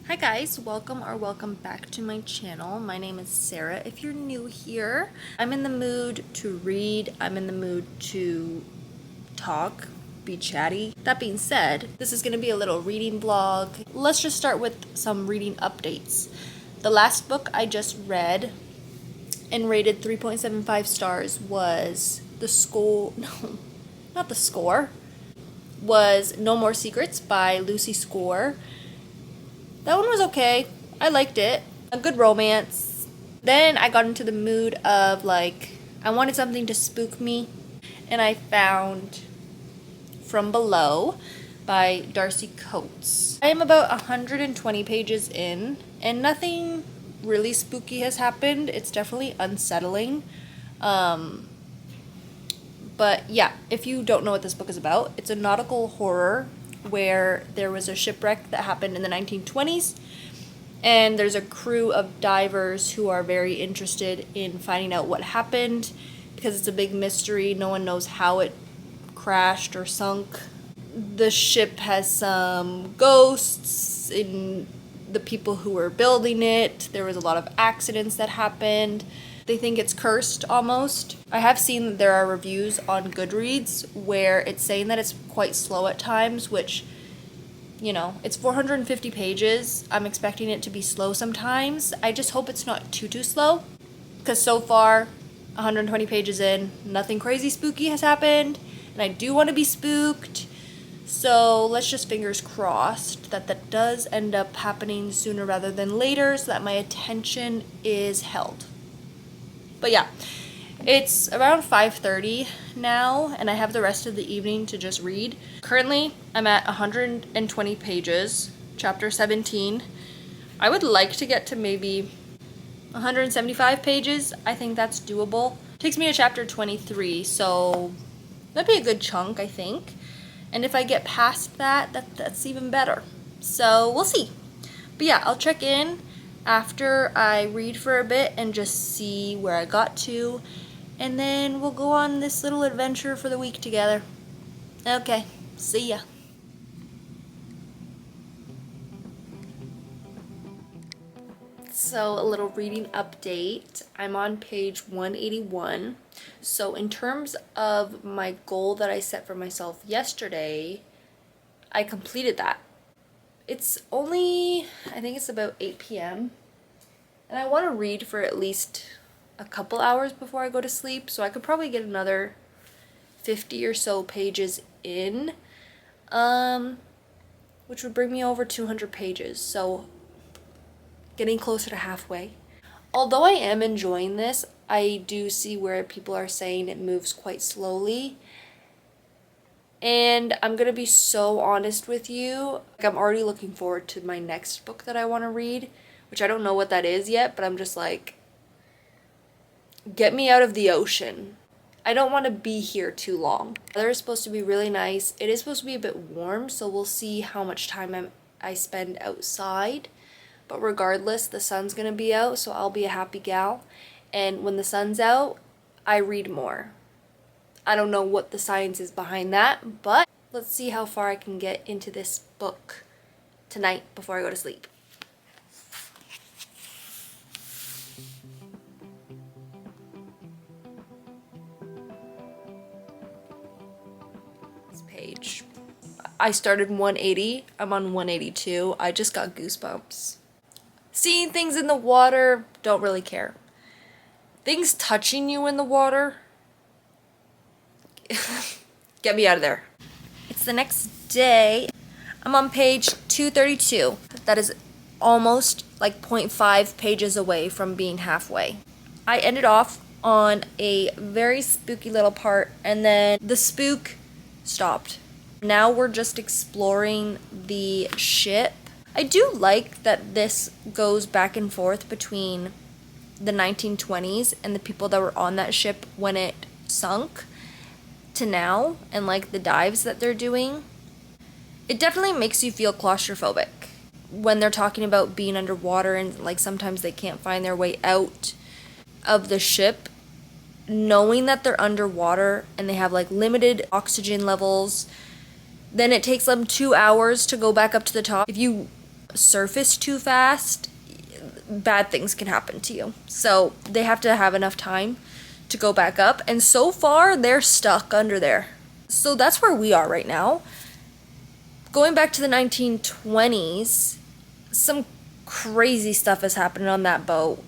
Hi guys, welcome back to my channel. My name is Sarah. If you're new here, I'm in the mood to read, I'm in the mood to talk, be chatty. That being said, this is going to be a little reading vlog. Let's just start with some reading updates. The last book I just read and rated 3.75 stars was was No More Secrets by Lucy Score. That one was okay. I liked it. A good romance. Then I got into the mood of I wanted something to spook me, and I found From Below by Darcy Coates. I am about 120 pages in, and nothing really spooky has happened. It's definitely unsettling. But yeah, if you don't know what this book is about, it's a nautical horror where there was a shipwreck that happened in the 1920s, and there's a crew of divers who are very interested in finding out what happened because it's a big mystery. No one knows how it crashed or sunk. The ship has some ghosts in the people who were building it. There was a lot of accidents that happened. They think it's cursed almost. I have seen that there are reviews on Goodreads where it's saying that it's quite slow at times, which, you know, it's 450 pages. I'm expecting it to be slow sometimes. I just hope it's not too slow, because so far, 120 pages in, nothing crazy spooky has happened, and I do want to be spooked. So let's just fingers crossed that that does end up happening sooner rather than later so that my attention is held. But yeah, it's around 5:30 now, and I have the rest of the evening to just read. Currently, I'm at 120 pages, chapter 17. I would like to get to maybe 175 pages. I think that's doable. It takes me to chapter 23, so that'd be a good chunk, I think. And if I get past that, that's even better. So we'll see. But yeah, I'll check in after I read for a bit and just see where I got to, and then we'll go on this little adventure for the week together. Okay, see ya. So a little reading update. I'm on page 181. So in terms of my goal that I set for myself yesterday, I completed that. It's only, I think it's about 8 p.m. and I want to read for at least a couple hours before I go to sleep, so I could probably get another 50 or so pages in, which would bring me over 200 pages, so getting closer to halfway. Although I am enjoying this, I do see where people are saying it moves quite slowly. And I'm gonna be so honest with you, I'm already looking forward to my next book that I want to read, which I don't know what that is yet, but I'm just like, get me out of the ocean. I don't want to be here too long. The weather is supposed to be really nice. It is supposed to be a bit warm, so we'll see how much time I spend outside. But regardless, the sun's gonna be out, so I'll be a happy gal. And when the sun's out, I read more. I don't know what the science is behind that, but let's see how far I can get into this book tonight before I go to sleep. This page. I started 180. I'm on 182. I just got goosebumps. Seeing things in the water, don't really care. Things touching you in the water, get me out of there. It's the next day. I'm on page 232. That is almost like 0.5 pages away from being halfway. I ended off on a very spooky little part, and then the spook stopped. Now we're just exploring the ship. I do like that this goes back and forth between the 1920s and the people that were on that ship when it sunk to now, and like the dives that they're doing. It definitely makes you feel claustrophobic when they're talking about being underwater, and like sometimes they can't find their way out of the ship. Knowing that they're underwater and they have like limited oxygen levels, then it takes them 2 hours to go back up to the top. If you surface too fast, bad things can happen to you. So they have to have enough time to go back up, and so far they're stuck under there. So that's where we are right now. Going back to the 1920s, some crazy stuff is happening on that boat.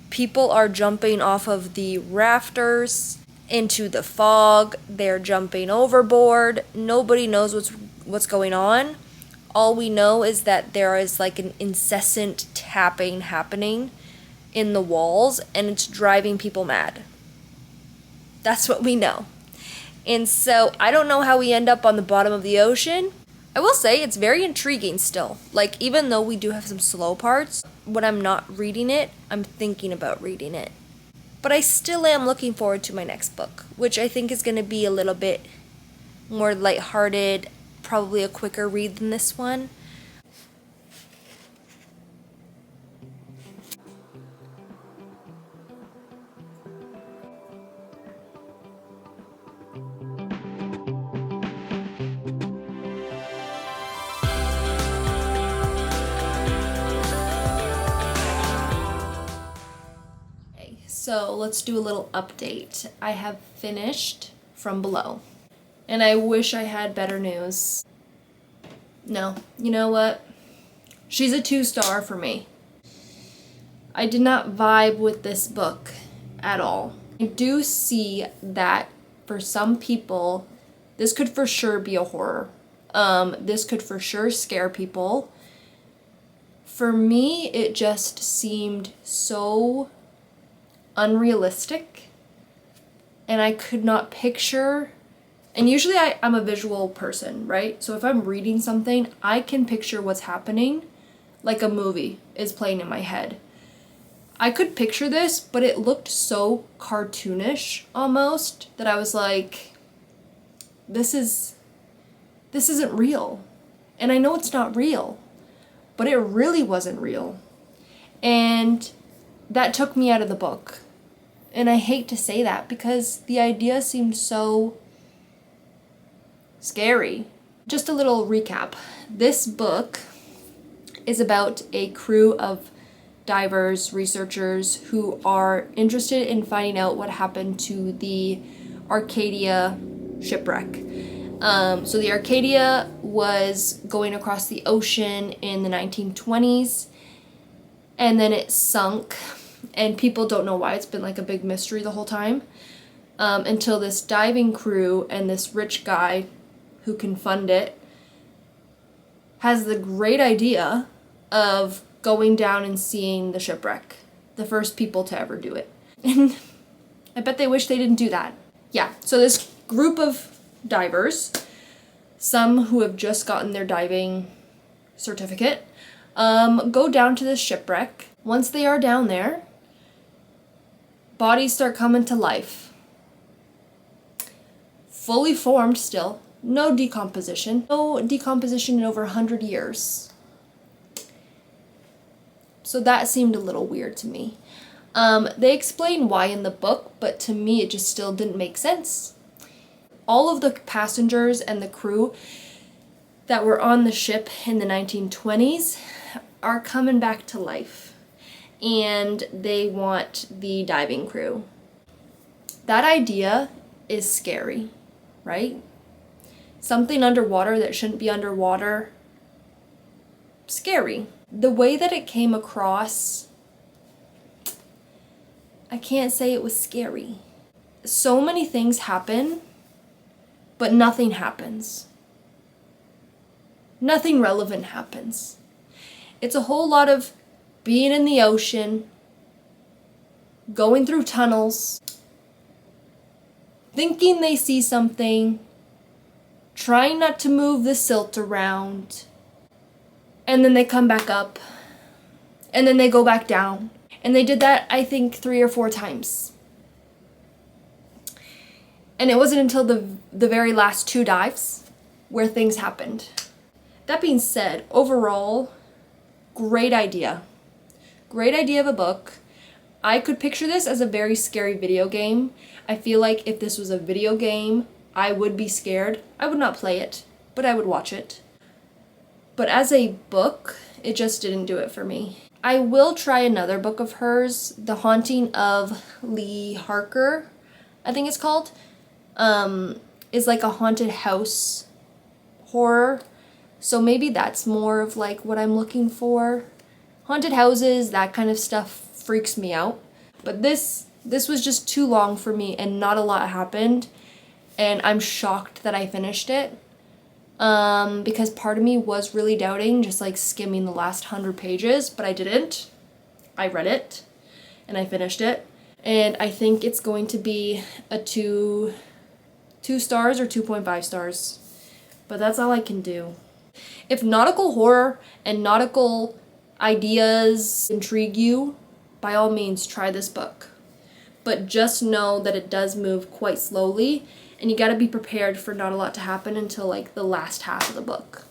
People are jumping off of the rafters into the fog. They're jumping overboard. Nobody knows what's going on. All we know is that there is like an incessant tapping happening in the walls, and it's driving people mad. That's what we know. And so I don't know how we end up on the bottom of the ocean. I will say it's very intriguing still. Like, even though we do have some slow parts, when I'm not reading it, I'm thinking about reading it. But I still am looking forward to my next book, which I think is going to be a little bit more lighthearted, probably a quicker read than this one. So let's do a little update. I have finished From Below, and I wish I had better news. No, you know what? She's a 2-star for me. I did not vibe with this book at all. I do see that for some people, this could for sure be a horror. This could for sure scare people. For me, it just seemed so unrealistic, and I could not picture, and usually I'm a visual person, right? So if I'm reading something, I can picture what's happening like a movie is playing in my head. I could picture this, but it looked so cartoonish almost that I was like, this isn't real. And I know it's not real, but it really wasn't real. And that took me out of the book. And I hate to say that because the idea seemed so scary. Just a little recap. This book is about a crew of divers, researchers who are interested in finding out what happened to the Arcadia shipwreck. So the Arcadia was going across the ocean in the 1920s, and then it sunk. And people don't know why. It's been like a big mystery the whole time. Until this diving crew and this rich guy who can fund it has the great idea of going down and seeing the shipwreck. The first people to ever do it. And I bet they wish they didn't do that. Yeah, so this group of divers, some who have just gotten their diving certificate, go down to this shipwreck. Once they are down there, bodies start coming to life. Fully formed still. No decomposition. No decomposition in over 100 years. So that seemed a little weird to me. They explain why in the book, but to me it just still didn't make sense. All of the passengers and the crew that were on the ship in the 1920s are coming back to life. And they want the diving crew. That idea is scary, right? Something underwater that shouldn't be underwater. Scary. The way that it came across, I can't say it was scary. So many things happen, but nothing happens. Nothing relevant happens. It's a whole lot of being in the ocean, going through tunnels, thinking they see something, trying not to move the silt around, and then they come back up, and then they go back down. And they did that, I think, 3 or 4 times. And it wasn't until the very last 2 dives where things happened. That being said, overall, great idea. Great idea of a book. I could picture this as a very scary video game. I feel like if this was a video game, I would be scared. I would not play it, but I would watch it. But as a book, it just didn't do it for me. I will try another book of hers, The Haunting of Lee Harker, I think it's called. Is like a haunted house horror. So maybe that's more of like what I'm looking for. Haunted houses, that kind of stuff freaks me out. But this was just too long for me and not a lot happened. And I'm shocked that I finished it. Because part of me was really doubting, just like skimming the last 100 pages, but I didn't. I read it and I finished it. And I think it's going to be a 2 stars or 2.5 stars. But that's all I can do. If nautical horror and nautical ideas intrigue you, by all means try this book. But just know that it does move quite slowly, and you gotta be prepared for not a lot to happen until like the last half of the book.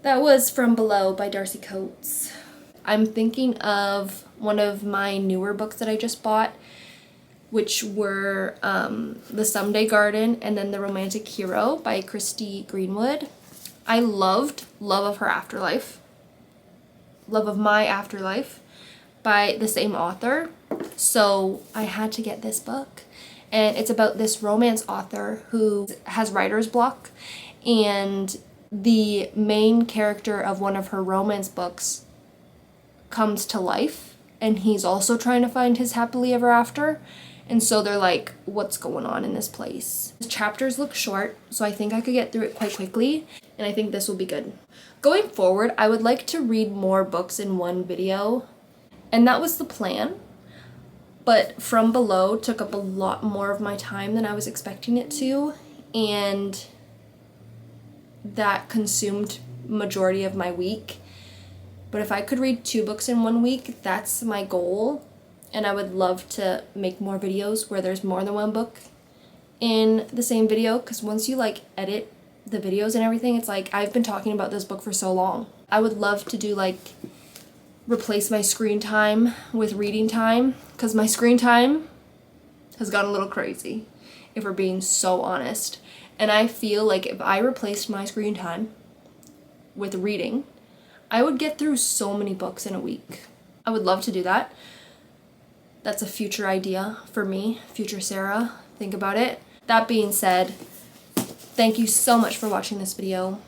That was From Below by Darcy Coates. I'm thinking of one of my newer books that I just bought, which were The Someday Garden and then The Romantic Hero by Christie Greenwood. I loved Love of Her Afterlife, Love of My Afterlife by the same author. So I had to get this book. And it's about this romance author who has writer's block, and the main character of one of her romance books comes to life, and he's also trying to find his happily ever after. And so they're like, what's going on in this place? The chapters look short, so I think I could get through it quite quickly, and I think this will be good. Going forward, I would like to read more books in one video, and that was the plan. But From Below took up a lot more of my time than I was expecting it to, and that consumed majority of my week. But if I could read 2 books in 1 week, that's my goal. And I would love to make more videos where there's more than 1 book in the same video, because once you like edit the videos and everything, it's like I've been talking about this book for so long. I would love to do like replace my screen time with reading time, because my screen time has gone a little crazy, if we're being so honest. And I feel like if I replaced my screen time with reading, I would get through so many books in a week. I would love to do that. That's a future idea for me, future Sarah. Think about it. That being said, thank you so much for watching this video.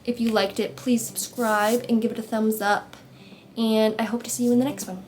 If you liked it, please subscribe and give it a thumbs up. And I hope to see you in the next one.